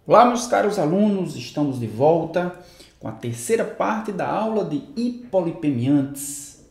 Olá, meus caros alunos, estamos de volta com a terceira parte da aula de hipolipemiantes.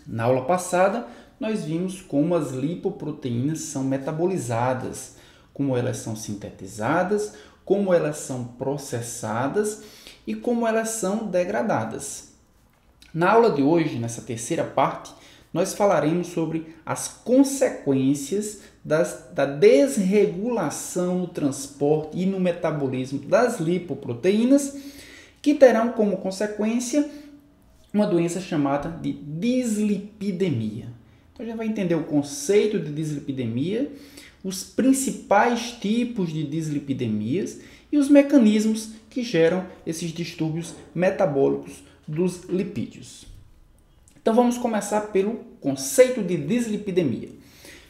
Na aula passada, nós vimos como as lipoproteínas são metabolizadas, como elas são sintetizadas, como elas são processadas e como elas são degradadas. Na aula de hoje, nessa terceira parte, nós falaremos sobre as consequências da desregulação no transporte e no metabolismo das lipoproteínas, que terão como consequência uma doença chamada de dislipidemia. Então, a gente vai entender o conceito de dislipidemia, os principais tipos de dislipidemias e os mecanismos que geram esses distúrbios metabólicos dos lipídios. Então, vamos começar pelo conceito de dislipidemia.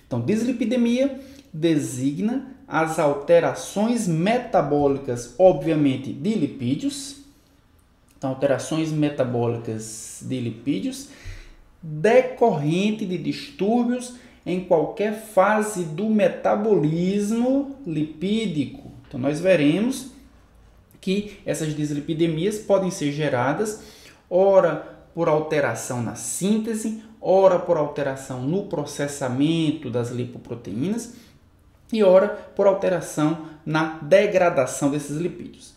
Então, dislipidemia designa as alterações metabólicas, obviamente, de lipídios. Então, alterações metabólicas de lipídios decorrente de distúrbios em qualquer fase do metabolismo lipídico. Então, nós veremos que essas dislipidemias podem ser geradas, ora por alteração na síntese, ora por alteração no processamento das lipoproteínas e ora por alteração na degradação desses lipídios.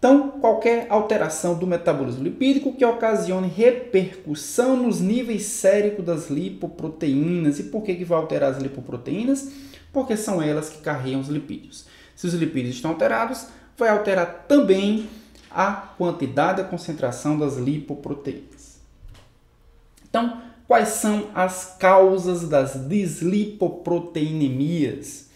Então, qualquer alteração do metabolismo lipídico que ocasione repercussão nos níveis séricos das lipoproteínas. E por que vai alterar as lipoproteínas? Porque são elas que carregam os lipídios. Se os lipídios estão alterados, vai alterar também a quantidade, a concentração das lipoproteínas. Então, quais são as causas das dislipoproteinemias?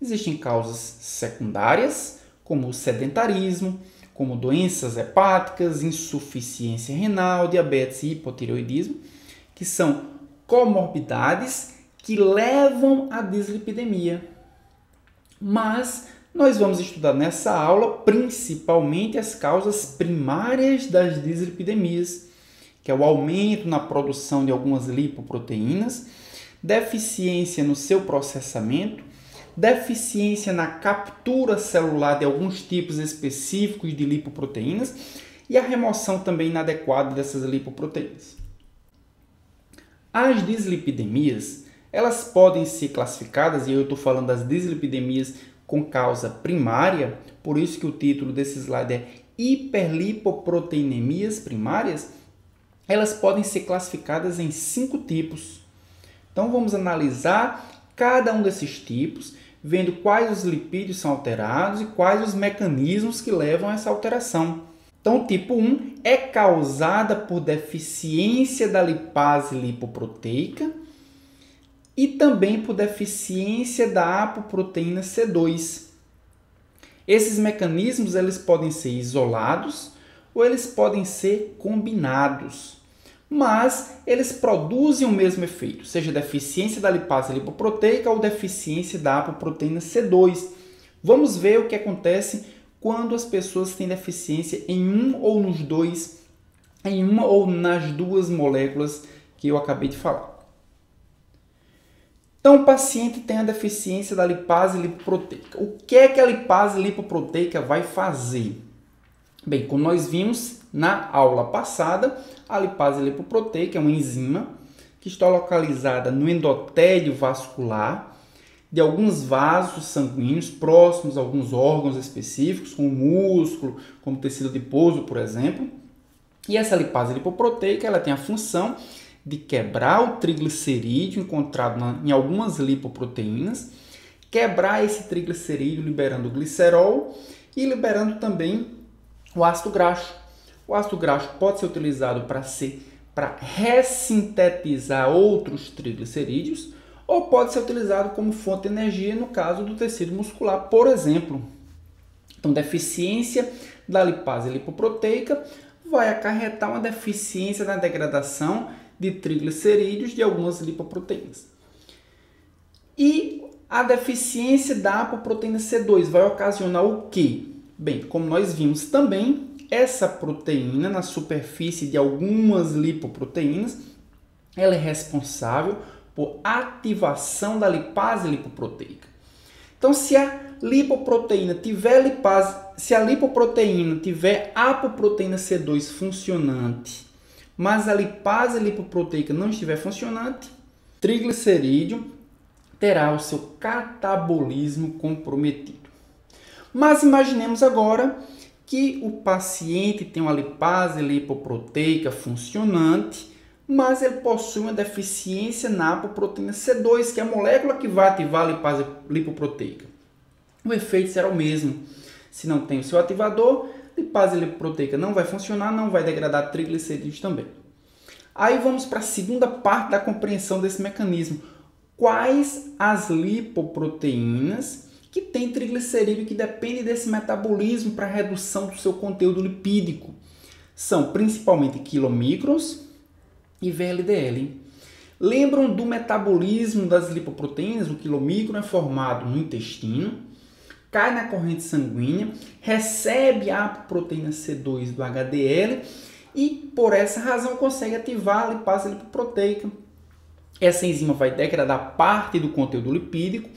Existem causas secundárias, como o sedentarismo, como doenças hepáticas, insuficiência renal, diabetes e hipotireoidismo, que são comorbidades que levam à dislipidemia. Mas nós vamos estudar nessa aula principalmente as causas primárias das dislipidemias, que é o aumento na produção de algumas lipoproteínas, deficiência no seu processamento, deficiência na captura celular de alguns tipos específicos de lipoproteínas e a remoção também inadequada dessas lipoproteínas. As dislipidemias, elas podem ser classificadas, e eu estou falando das dislipidemias com causa primária, por isso que o título desse slide é hiperlipoproteinemias primárias, elas podem ser classificadas em 5 tipos. Então, vamos analisar cada um desses tipos, vendo quais os lipídios são alterados e quais os mecanismos que levam a essa alteração. Então, o tipo 1 é causada por deficiência da lipase lipoproteica e também por deficiência da apoproteína C2. Esses mecanismos eles podem ser isolados ou eles podem ser combinados, mas eles produzem o mesmo efeito, seja deficiência da lipase lipoproteica ou deficiência da apoproteína C2. Vamos ver o que acontece quando as pessoas têm deficiência em um ou nos dois, em uma ou nas duas moléculas que eu acabei de falar. Então, o paciente tem a deficiência da lipase lipoproteica. O que é que a lipase lipoproteica vai fazer? Bem, como nós vimos na aula passada, a lipase lipoproteica é uma enzima que está localizada no endotélio vascular de alguns vasos sanguíneos próximos a alguns órgãos específicos, como o músculo, como o tecido adiposo, por exemplo. E essa lipase lipoproteica ela tem a função de quebrar o triglicerídeo encontrado em algumas lipoproteínas, quebrar esse triglicerídeo liberando o glicerol e liberando também o ácido graxo. O ácido graxo pode ser utilizado para ressintetizar outros triglicerídeos ou pode ser utilizado como fonte de energia no caso do tecido muscular, por exemplo. Então, deficiência da lipase lipoproteica vai acarretar uma deficiência na degradação de triglicerídeos de algumas lipoproteínas. E a deficiência da apoproteína C2 vai ocasionar o quê? Bem, como nós vimos também, essa proteína na superfície de algumas lipoproteínas, ela é responsável por ativação da lipase lipoproteica. Então, se a lipoproteína tiver lipase, se a lipoproteína tiver apoproteína C2 funcionante, mas a lipase lipoproteica não estiver funcionante, triglicerídeo terá o seu catabolismo comprometido. Mas imaginemos agora que o paciente tem uma lipase lipoproteica funcionante, mas ele possui uma deficiência na apoproteína C2, que é a molécula que vai ativar a lipase lipoproteica. O efeito será o mesmo. Se não tem o seu ativador, a lipase lipoproteica não vai funcionar, não vai degradar triglicerídeos também. Aí vamos para a segunda parte da compreensão desse mecanismo. Quais as lipoproteínas que têm triglicerídeo que dependem desse metabolismo para a redução do seu conteúdo lipídico? São principalmente quilomicrons e VLDL. Lembram do metabolismo das lipoproteínas? O quilomicron é formado no intestino, cai na corrente sanguínea, recebe a proteína C2 do HDL e, por essa razão, consegue ativar a lipase lipoproteica. Essa enzima vai degradar parte do conteúdo lipídico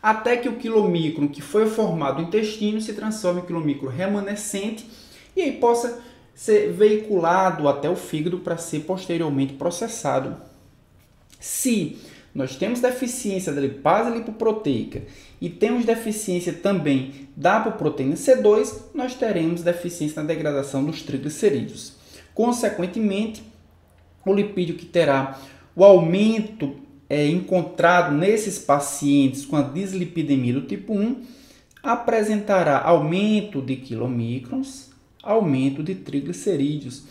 até que o quilomicron que foi formado no intestino se transforme em quilomicron remanescente e aí possa ser veiculado até o fígado para ser posteriormente processado. Se nós temos deficiência da lipase lipoproteica e temos deficiência também da apoproteína C2, nós teremos deficiência na degradação dos triglicerídeos. Consequentemente, o lipídio que terá o aumento encontrado nesses pacientes com a dislipidemia do tipo 1 apresentará aumento de quilomicrons, aumento de triglicerídeos.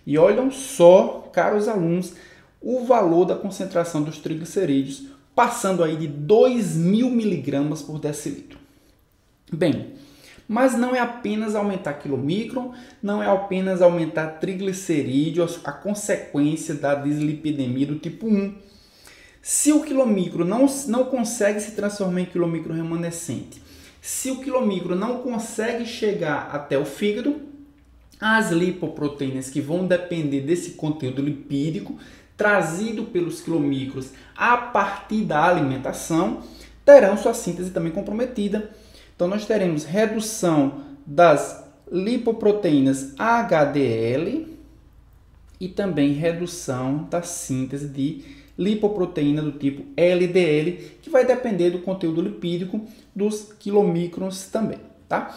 E olham só, caros alunos, o valor da concentração dos triglicerídeos, passando aí de 2.000 miligramas por decilitro. Bem, mas não é apenas aumentar quilomicron, não é apenas aumentar triglicerídeo, a consequência da dislipidemia do tipo 1. Se o quilomicro não consegue se transformar em quilomicro remanescente, se o quilomicro não consegue chegar até o fígado, as lipoproteínas que vão depender desse conteúdo lipídico trazido pelos quilomicros a partir da alimentação terão sua síntese também comprometida. Então nós teremos redução das lipoproteínas HDL e também redução da síntese de lipoproteína do tipo LDL, que vai depender do conteúdo lipídico dos quilomicrons também, tá?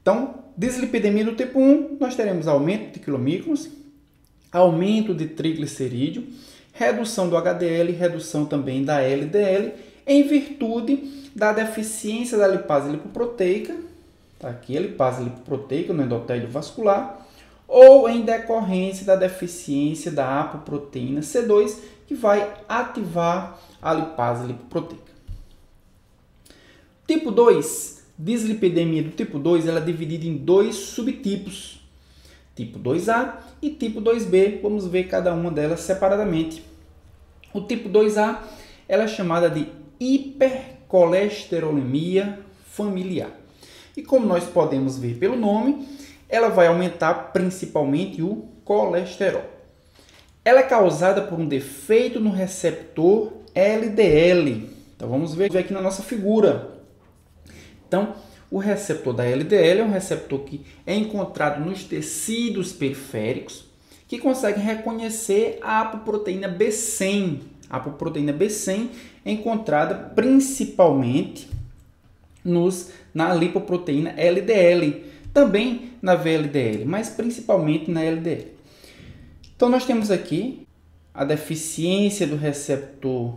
Então, dislipidemia do tipo 1, nós teremos aumento de quilomicrons, aumento de triglicerídeo, redução do HDL, redução também da LDL, em virtude da deficiência da lipase lipoproteica, tá aqui a lipase lipoproteica no endotélio vascular, ou em decorrência da deficiência da apoproteína C2, que vai ativar a lipase lipoproteica. Tipo 2, dislipidemia do tipo 2, ela é dividida em dois subtipos, tipo 2A e tipo 2B. Vamos ver cada uma delas separadamente. O tipo 2A ela é chamada de hipercolesterolemia familiar. E como nós podemos ver pelo nome, ela vai aumentar principalmente o colesterol. Ela é causada por um defeito no receptor LDL. Então vamos ver aqui na nossa figura. Então, o receptor da LDL é um receptor que é encontrado nos tecidos periféricos, que consegue reconhecer a apoproteína B100. A apoproteína B100 é encontrada principalmente na lipoproteína LDL, também na VLDL, mas principalmente na LDL. Então, nós temos aqui a deficiência do receptor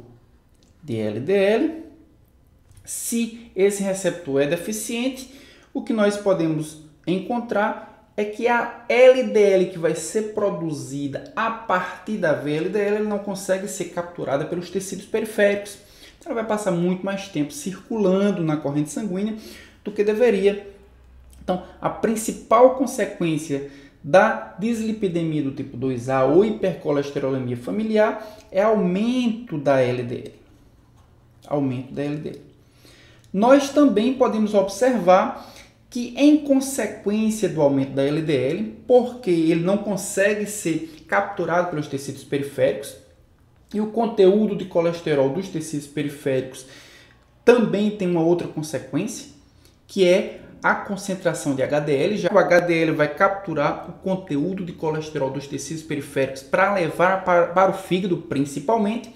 de LDL. Se esse receptor é deficiente, o que nós podemos encontrar é que a LDL que vai ser produzida a partir da VLDL ela não consegue ser capturada pelos tecidos periféricos. Então, ela vai passar muito mais tempo circulando na corrente sanguínea do que deveria. Então, a principal consequência da dislipidemia do tipo 2A ou hipercolesterolemia familiar é aumento da LDL. Aumento da LDL. Nós também podemos observar que, em consequência do aumento da LDL, porque ele não consegue ser capturado pelos tecidos periféricos, e o conteúdo de colesterol dos tecidos periféricos também tem uma outra consequência, que é a concentração de HDL. Já o HDL vai capturar o conteúdo de colesterol dos tecidos periféricos para levar para o fígado, principalmente.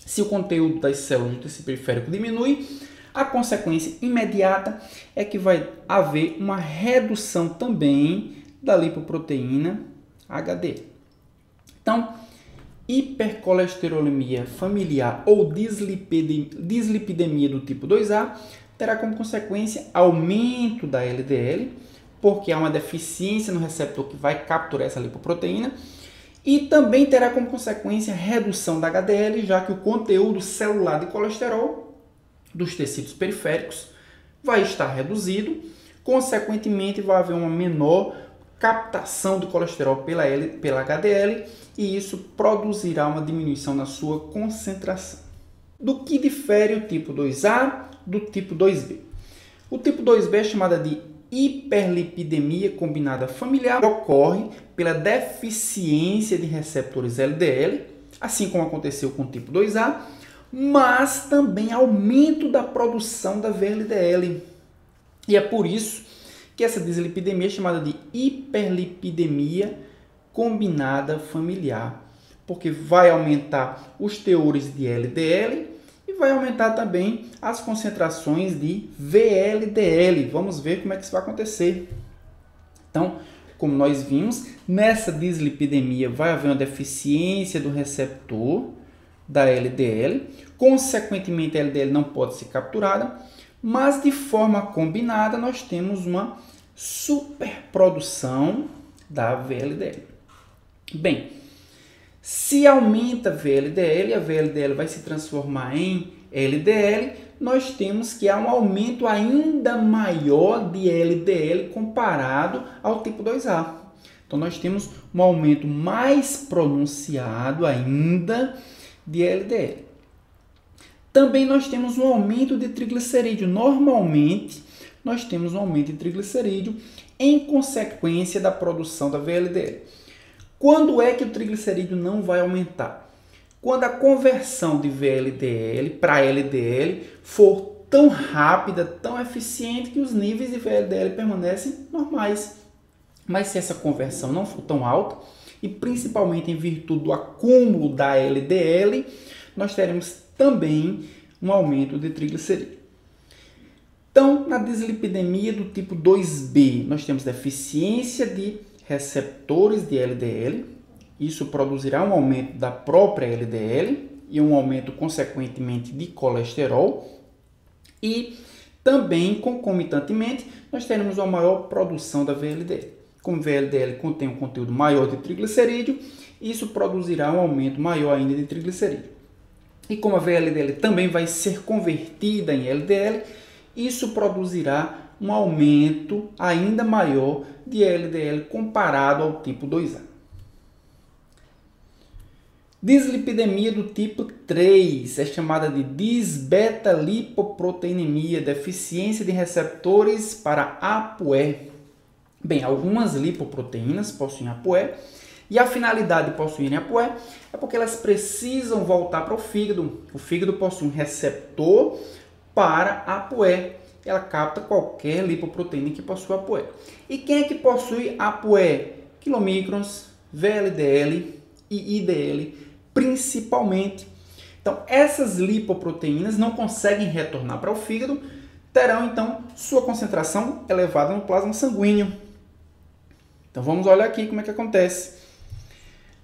Se o conteúdo das células do tecido periférico diminui, a consequência imediata é que vai haver uma redução também da lipoproteína HDL. Então, hipercolesterolemia familiar ou dislipidemia do tipo 2A terá como consequência aumento da LDL, porque há uma deficiência no receptor que vai capturar essa lipoproteína, e também terá como consequência redução da HDL, já que o conteúdo celular de colesterol dos tecidos periféricos vai estar reduzido, consequentemente vai haver uma menor captação do colesterol pela HDL, e isso produzirá uma diminuição na sua concentração. Do que difere o tipo 2A do tipo 2B? O tipo 2B é chamada de hiperlipidemia combinada familiar, ocorre pela deficiência de receptores LDL, assim como aconteceu com o tipo 2A, mas também aumento da produção da VLDL. E é por isso que essa dislipidemia é chamada de hiperlipidemia combinada familiar, porque vai aumentar os teores de LDL e vai aumentar também as concentrações de VLDL. Vamos ver como é que isso vai acontecer. Então, como nós vimos, nessa dislipidemia vai haver uma deficiência do receptor da LDL, consequentemente a LDL não pode ser capturada, mas de forma combinada nós temos uma superprodução da VLDL. Bem, se aumenta a VLDL, a VLDL vai se transformar em LDL, nós temos que há um aumento ainda maior de LDL comparado ao tipo 2A. Então, nós temos um aumento mais pronunciado ainda de LDL. Também nós temos um aumento de triglicerídeo. Normalmente, nós temos um aumento de triglicerídeo em consequência da produção da VLDL. Quando é que o triglicerídeo não vai aumentar? Quando a conversão de VLDL para LDL for tão rápida, tão eficiente, que os níveis de VLDL permanecem normais. Mas se essa conversão não for tão alta, e principalmente em virtude do acúmulo da LDL, nós teremos também um aumento de triglicerídeo. Então, na dislipidemia do tipo 2B, nós temos deficiência de receptores de LDL, isso produzirá um aumento da própria LDL e um aumento, consequentemente, de colesterol, e também, concomitantemente, nós teremos uma maior produção da VLDL. Como o VLDL contém um conteúdo maior de triglicerídeo, isso produzirá um aumento maior ainda de triglicerídeo. E como a VLDL também vai ser convertida em LDL, isso produzirá um aumento ainda maior de LDL comparado ao tipo 2A. Dislipidemia do tipo 3 é chamada de disbeta-lipoproteinemia, deficiência de receptores para ApoE. Bem, algumas lipoproteínas possuem ApoE, e a finalidade de possuírem ApoE é porque elas precisam voltar para o fígado. O fígado possui um receptor para ApoE. Ela capta qualquer lipoproteína que possua ApoE. E quem é que possui ApoE? Quilomicrons, VLDL e IDL, principalmente. Então, essas lipoproteínas não conseguem retornar para o fígado, terão, então, sua concentração elevada no plasma sanguíneo. Então, vamos olhar aqui como é que acontece.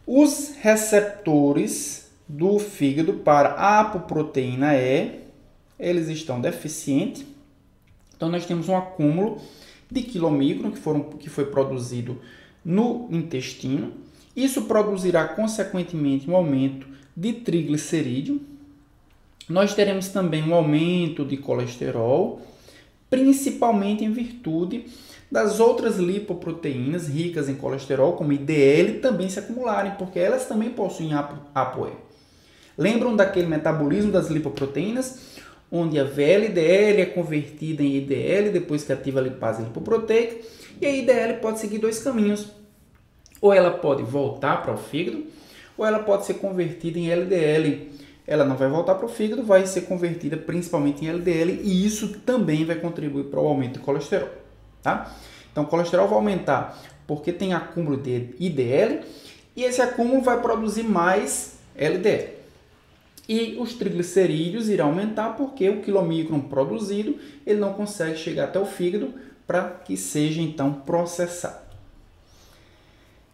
Os receptores do fígado para a apoproteína E, eles estão deficientes. Então, nós temos um acúmulo de quilomicron que foi produzido no intestino. Isso produzirá, consequentemente, um aumento de triglicerídeo. Nós teremos também um aumento de colesterol, principalmente em virtude das outras lipoproteínas ricas em colesterol, como IDL, também se acumularem, porque elas também possuem ApoE. Lembram daquele metabolismo das lipoproteínas, onde a VLDL é convertida em IDL depois que ativa a lipase lipoproteica, e a IDL pode seguir dois caminhos. Ou ela pode voltar para o fígado, ou ela pode ser convertida em LDL. ela não vai voltar para o fígado, vai ser convertida principalmente em LDL e isso também vai contribuir para o aumento de colesterol, tá? Então, o colesterol vai aumentar porque tem acúmulo de IDL e esse acúmulo vai produzir mais LDL. E os triglicerídeos irão aumentar porque o quilomicron produzido ele não consegue chegar até o fígado para que seja então processado.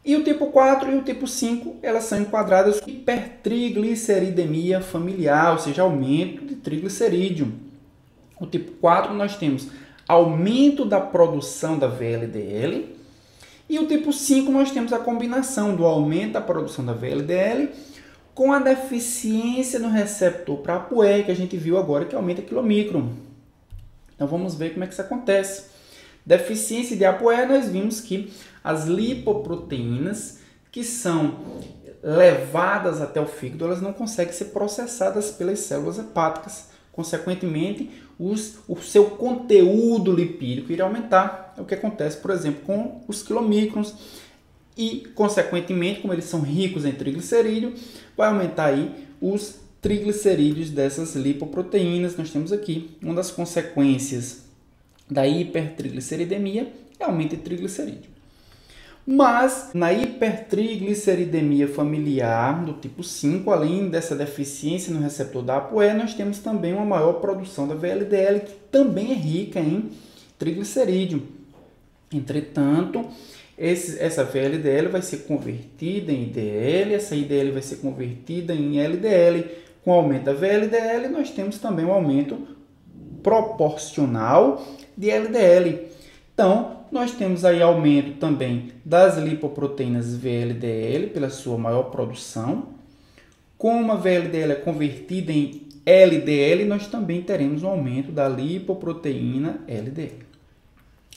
E o tipo 4 e o tipo 5, elas são enquadradas com hipertrigliceridemia familiar, ou seja, aumento de triglicerídeo. O tipo 4 nós temos aumento da produção da VLDL e o tipo 5 nós temos a combinação do aumento da produção da VLDL com a deficiência no receptor para ApoE, que a gente viu agora que aumenta quilomicron. Então vamos ver como é que isso acontece. Deficiência de ApoE, nós vimos que as lipoproteínas que são levadas até o fígado, elas não conseguem ser processadas pelas células hepáticas. Consequentemente, o seu conteúdo lipídico irá aumentar. É o que acontece, por exemplo, com os quilomicrons. E, consequentemente, como eles são ricos em triglicerídeo, vai aumentar aí os triglicerídeos dessas lipoproteínas. Nós temos aqui uma das consequências da hipertrigliceridemia é aumento de triglicerídeo. Mas na hipertrigliceridemia familiar do tipo 5, além dessa deficiência no receptor da ApoE, nós temos também uma maior produção da VLDL, que também é rica em triglicerídeo. Entretanto, essa VLDL vai ser convertida em IDL, essa IDL vai ser convertida em LDL. Com o aumento da VLDL, nós temos também um aumento proporcional de LDL. Então, nós temos aí aumento também das lipoproteínas VLDL pela sua maior produção. Como a VLDL é convertida em LDL, nós também teremos um aumento da lipoproteína LDL.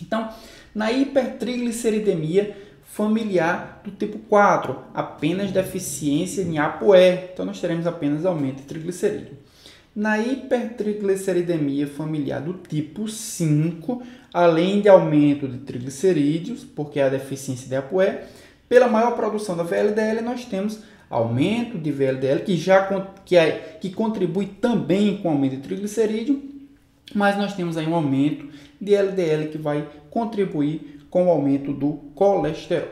Então, na hipertrigliceridemia familiar do tipo 4, apenas deficiência em ApoE, então nós teremos apenas aumento de triglicerídeo. Na hipertrigliceridemia familiar do tipo 5, além de aumento de triglicerídeos, porque há deficiência de ApoE, pela maior produção da VLDL, nós temos aumento de VLDL, que contribui também com o aumento de triglicerídeo, mas nós temos aí um aumento de LDL que vai contribuir com o aumento do colesterol.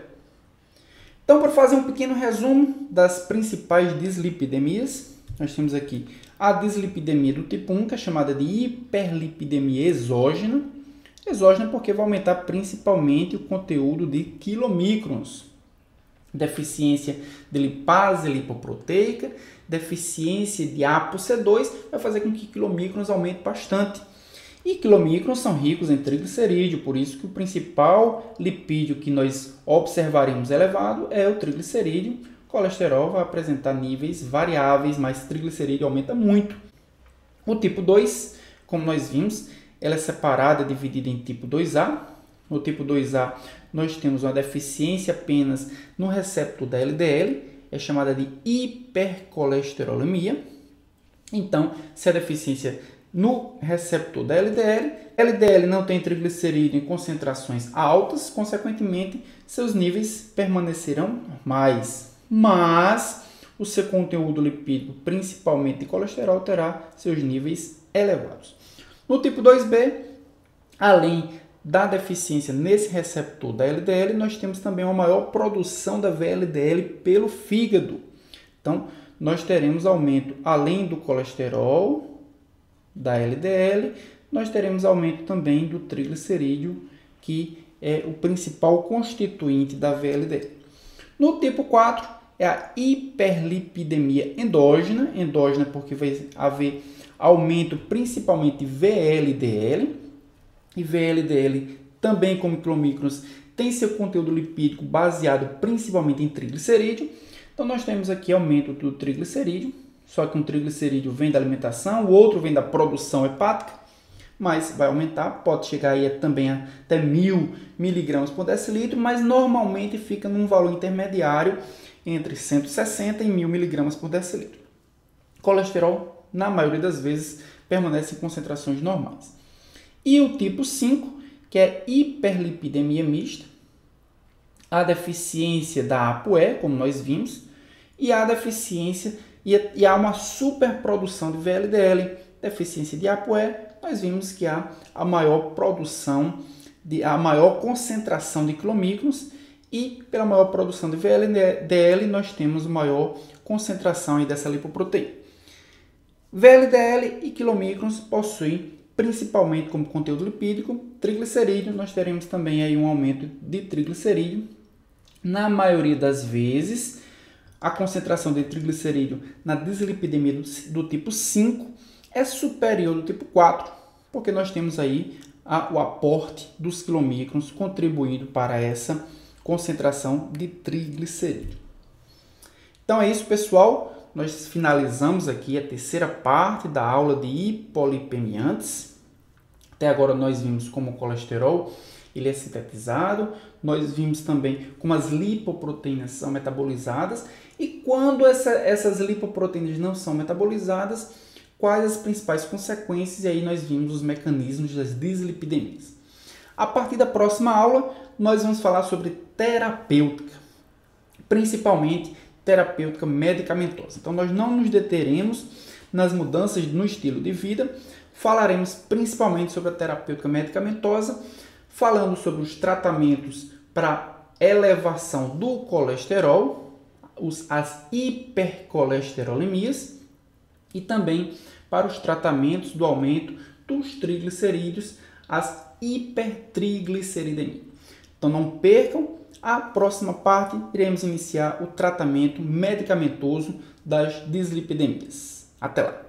Então, para fazer um pequeno resumo das principais dislipidemias, nós temos aqui a dislipidemia do tipo 1, que é chamada de hiperlipidemia exógena. Exógena porque vai aumentar principalmente o conteúdo de quilomicrons. Deficiência de lipase lipoproteica, deficiência de ApoC2 vai fazer com que quilomicrons aumente bastante. E quilomicrons são ricos em triglicerídeo, por isso que o principal lipídio que nós observaremos elevado é o triglicerídeo. Colesterol vai apresentar níveis variáveis, mas triglicerídeo aumenta muito. O tipo 2, como nós vimos, ela é separada, dividida em tipo 2A. No tipo 2A, nós temos uma deficiência apenas no receptor da LDL, é chamada de hipercolesterolemia. Então, se a deficiência no receptor da LDL, LDL não tem triglicerídeo em concentrações altas, consequentemente, seus níveis permanecerão normais. Mas o seu conteúdo lipídico, principalmente de colesterol, terá seus níveis elevados. No tipo 2B, além da deficiência nesse receptor da LDL, nós temos também uma maior produção da VLDL pelo fígado. Então, nós teremos aumento, além do colesterol, da LDL, nós teremos aumento também do triglicerídeo, que é o principal constituinte da VLDL. No tipo 4, é a hiperlipidemia endógena. Endógena porque vai haver aumento principalmente de VLDL. E VLDL, também como quilomicrons, tem seu conteúdo lipídico baseado principalmente em triglicerídeo. Então, nós temos aqui aumento do triglicerídeo. Só que um triglicerídeo vem da alimentação, o outro vem da produção hepática, mas vai aumentar, pode chegar aí também até 1000 mg por decilitro, mas normalmente fica num valor intermediário entre 160 e 1000 mg por decilitro. Colesterol, na maioria das vezes, permanece em concentrações normais. E o tipo 5, que é hiperlipidemia mista, a deficiência da ApoE, como nós vimos, e a deficiência e há uma superprodução de VLDL, deficiência de ApoE, nós vimos que há a maior produção, a maior concentração de quilomicrons, e pela maior produção de VLDL nós temos maior concentração aí dessa lipoproteína. VLDL e quilomicrons possuem principalmente como conteúdo lipídico triglicerídeo. Nós teremos também aí um aumento de triglicerídeo. Na maioria das vezes, a concentração de triglicerídeo na dislipidemia do tipo 5 é superior do tipo 4, porque nós temos aí o aporte dos quilomicrons contribuindo para essa concentração de triglicerídeo. Então é isso, pessoal. Nós finalizamos aqui a terceira parte da aula de hipolipemiantes. Até agora nós vimos como o colesterol ele é sintetizado, nós vimos também como as lipoproteínas são metabolizadas e quando essas lipoproteínas não são metabolizadas, quais as principais consequências, e aí nós vimos os mecanismos das dislipidemias. A partir da próxima aula, nós vamos falar sobre terapêutica, principalmente terapêutica medicamentosa. Então, nós não nos deteremos nas mudanças no estilo de vida, falaremos principalmente sobre a terapêutica medicamentosa, falando sobre os tratamentos para elevação do colesterol, as hipercolesterolemias e também para os tratamentos do aumento dos triglicerídeos, as hipertrigliceridemia. Então não percam, a próxima parte iremos iniciar o tratamento medicamentoso das dislipidemias. Até lá!